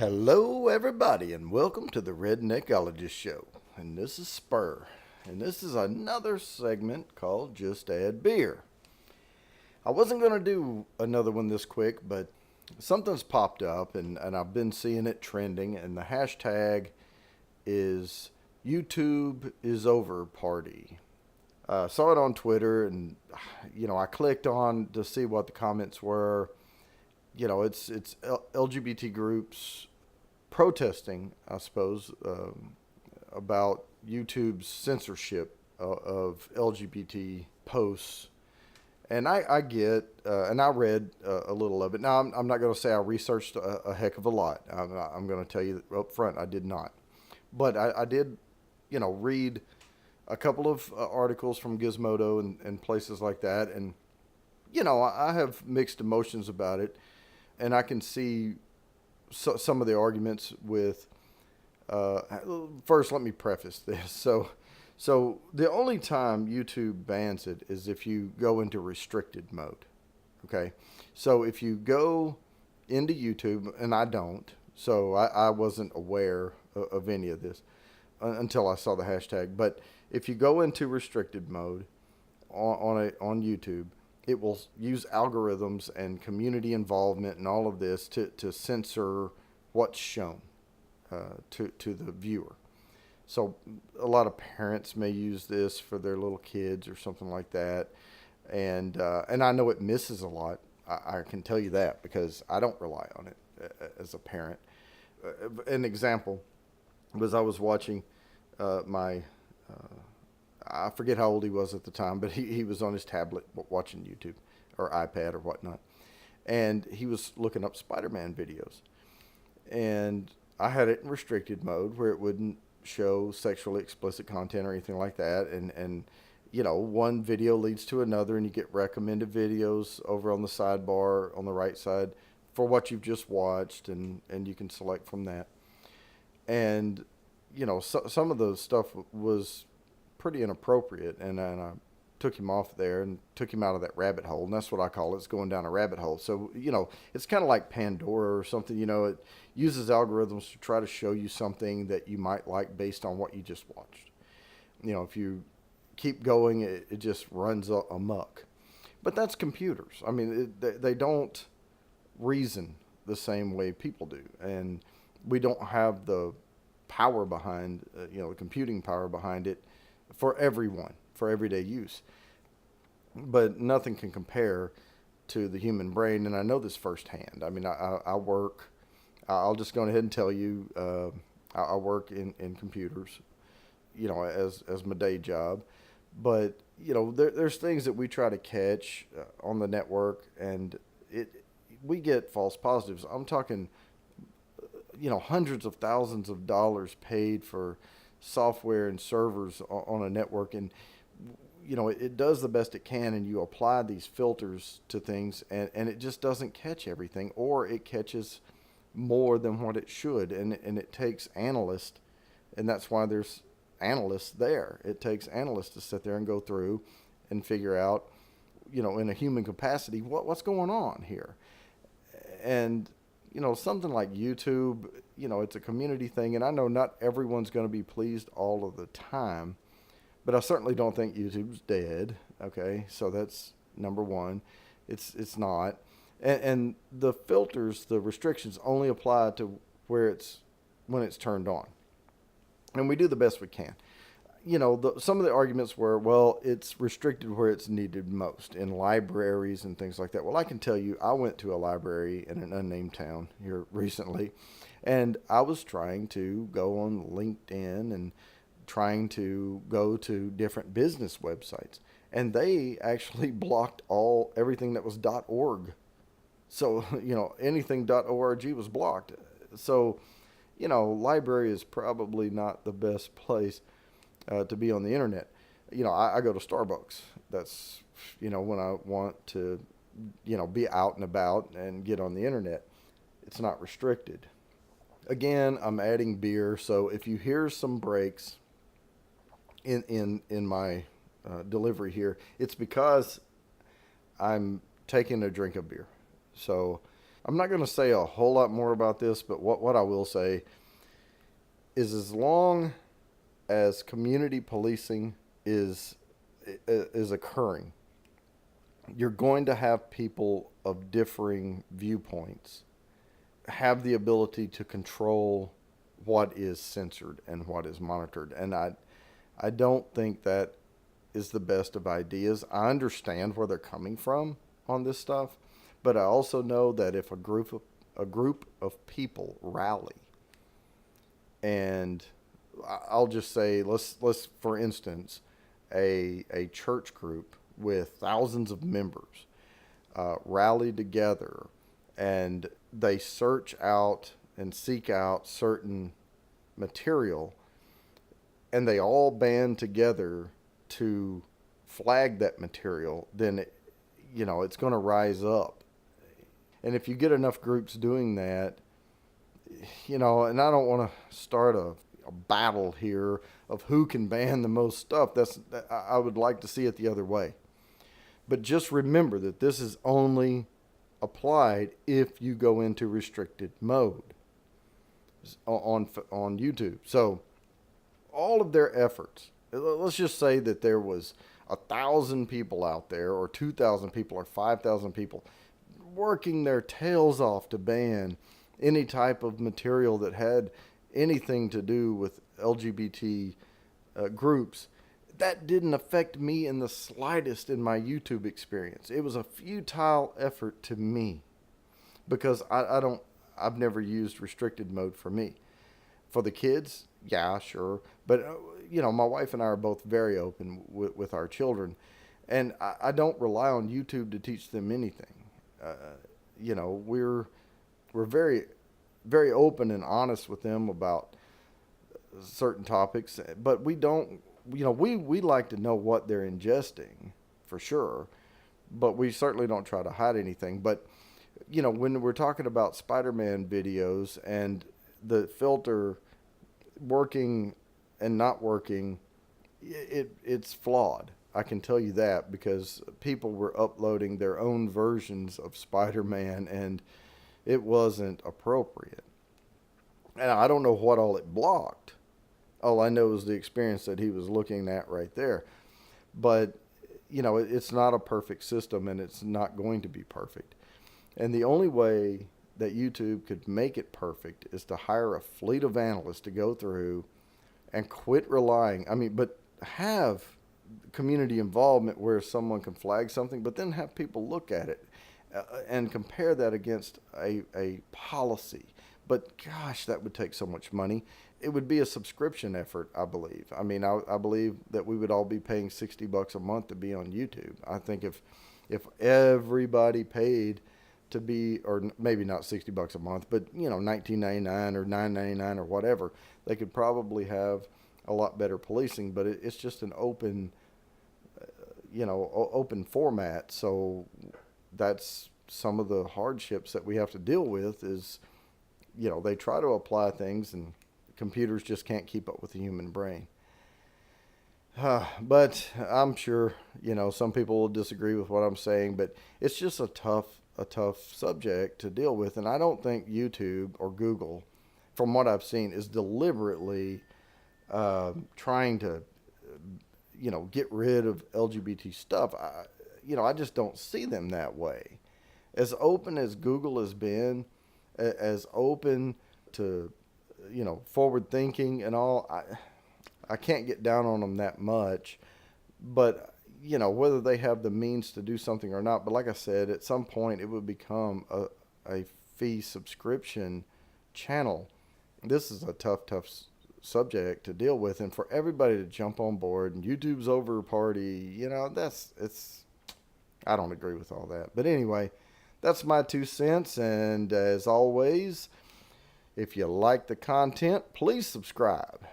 Hello, everybody, and welcome to the Redneckologist show. And this is Spur, and this is another segment called Just Add Beer. I wasn't going to do another one this quick, but something's popped up, and I've been seeing it trending, and the hashtag is YouTube is over party. Saw it on Twitter, and I clicked on to see what the comments were. It's LGBT groups protesting, I suppose, about YouTube's censorship of LGBT posts. And I get, and I read a little of it. Now, I'm not going to say I researched a heck of a lot. I'm going to tell you up front, I did not. But I did, read a couple of articles from Gizmodo and places like that. And, I have mixed emotions about it. And I can see some of the arguments with. First, let me preface this. So the only time YouTube bans it is if you go into restricted mode. Okay, so if you go into YouTube, and I don't, so I wasn't aware of any of this until I saw the hashtag. But if you go into restricted mode on YouTube, it will use algorithms and community involvement and all of this to censor what's shown to the viewer. So a lot of parents may use this for their little kids or something like that. And I know it misses a lot. I can tell you that because I don't rely on it as a parent. An example was I was watching my I forget how old he was at the time, but he was on his tablet watching YouTube or iPad or whatnot. And he was looking up Spider-Man videos. And I had it in restricted mode where it wouldn't show sexually explicit content or anything like that. And one video leads to another, and you get recommended videos over on the sidebar on the right side for what you've just watched, and you can select from that. And, some of the stuff was pretty inappropriate, and I took him off there and took him out of that rabbit hole, and that's what I call it. It's going down a rabbit hole. So it's kind of like Pandora or something. It uses algorithms to try to show you something that you might like based on what you just watched. If you keep going, it just runs amok. But that's computers. I mean, they don't reason the same way people do, and we don't have the power behind the computing power behind it for everyone, for everyday use. But nothing can compare to the human brain, and I know this firsthand. I mean, I work, I'll just go ahead and tell you, I work in computers, as my day job. But, there's things that we try to catch on the network, and we get false positives. I'm talking, hundreds of thousands of dollars paid for software and servers on a network, and it does the best it can, and you apply these filters to things, and it just doesn't catch everything, or it catches more than what it should, and it takes analysts, and that's why there's analysts there. It takes analysts to sit there and go through and figure out, in a human capacity, what's going on here. And something like YouTube, it's a community thing, and I know not everyone's going to be pleased all of the time, but I certainly don't think YouTube's dead. Okay, so that's number one. It's not, and the filters, the restrictions only apply to when it's turned on, and we do the best we can. Some of the arguments were, well, it's restricted where it's needed most, in libraries and things like that. Well, I can tell you, I went to a library in an unnamed town here recently, and I was trying to go on LinkedIn and trying to go to different business websites, and they actually blocked everything that was .org. So, anything .org was blocked. So, library is probably not the best place to be on the internet. I go to Starbucks. That's, when I want to, be out and about and get on the internet. It's not restricted. Again, I'm adding beer, so if you hear some breaks in my delivery here, it's because I'm taking a drink of beer. So I'm not going to say a whole lot more about this, but what I will say is as long as community policing is occurring, you're going to have people of differing viewpoints have the ability to control what is censored and what is monitored. And I don't think that is the best of ideas. I understand where they're coming from on this stuff, but I also know that if a group of people rally, and I'll just say let's for instance a church group with thousands of members rally together and they search out and seek out certain material and they all band together to flag that material, then it's going to rise up. And if you get enough groups doing that, and I don't want to start a battle here of who can ban the most stuff. I would like to see it the other way. But just remember that this is only applied if you go into restricted mode on YouTube. So all of their efforts, let's just say that there was 1,000 people out there or 2,000 people or 5,000 people working their tails off to ban any type of material that had anything to do with LGBT groups. That didn't affect me in the slightest in my YouTube experience. It was a futile effort to me because I've never used restricted mode for me. For the kids, yeah, sure. But, my wife and I are both very open with our children. And I don't rely on YouTube to teach them anything. We're very, very open and honest with them about certain topics. But we don't, we like to know what they're ingesting for sure. But we certainly don't try to hide anything. But, when we're talking about Spider-Man videos and the filter working and not working, it's flawed. I can tell you that because people were uploading their own versions of Spider-Man and it wasn't appropriate. And I don't know what all it blocked. All I know is the experience that he was looking at right there. But, it's not a perfect system and it's not going to be perfect. And the only way that YouTube could make it perfect is to hire a fleet of analysts to go through and quit relying. But have community involvement where someone can flag something, but then have people look at it and compare that against a policy. But gosh, that would take so much money. It would be a subscription effort, I believe. I believe that we would all be paying $60 a month to be on YouTube. I think if everybody paid to be, or maybe not $60 a month, but $19.99 or $9.99 or whatever, they could probably have a lot better policing. But it's just an open, open format. So that's some of the hardships that we have to deal with. Is they try to apply things, and computers just can't keep up with the human brain. But I'm sure some people will disagree with what I'm saying, but it's just a tough subject to deal with. And I don't think YouTube or Google, from what I've seen, is deliberately trying to, get rid of LGBT stuff. I just don't see them that way. As open as Google has been, as open to, forward thinking and all, I can't get down on them that much. But whether they have the means to do something or not. But like I said, at some point it would become a fee subscription channel. This is a tough subject to deal with. And for everybody to jump on board and YouTube's over party, I don't agree with all that. But anyway, that's my 2 cents. And as always, if you like the content, please subscribe.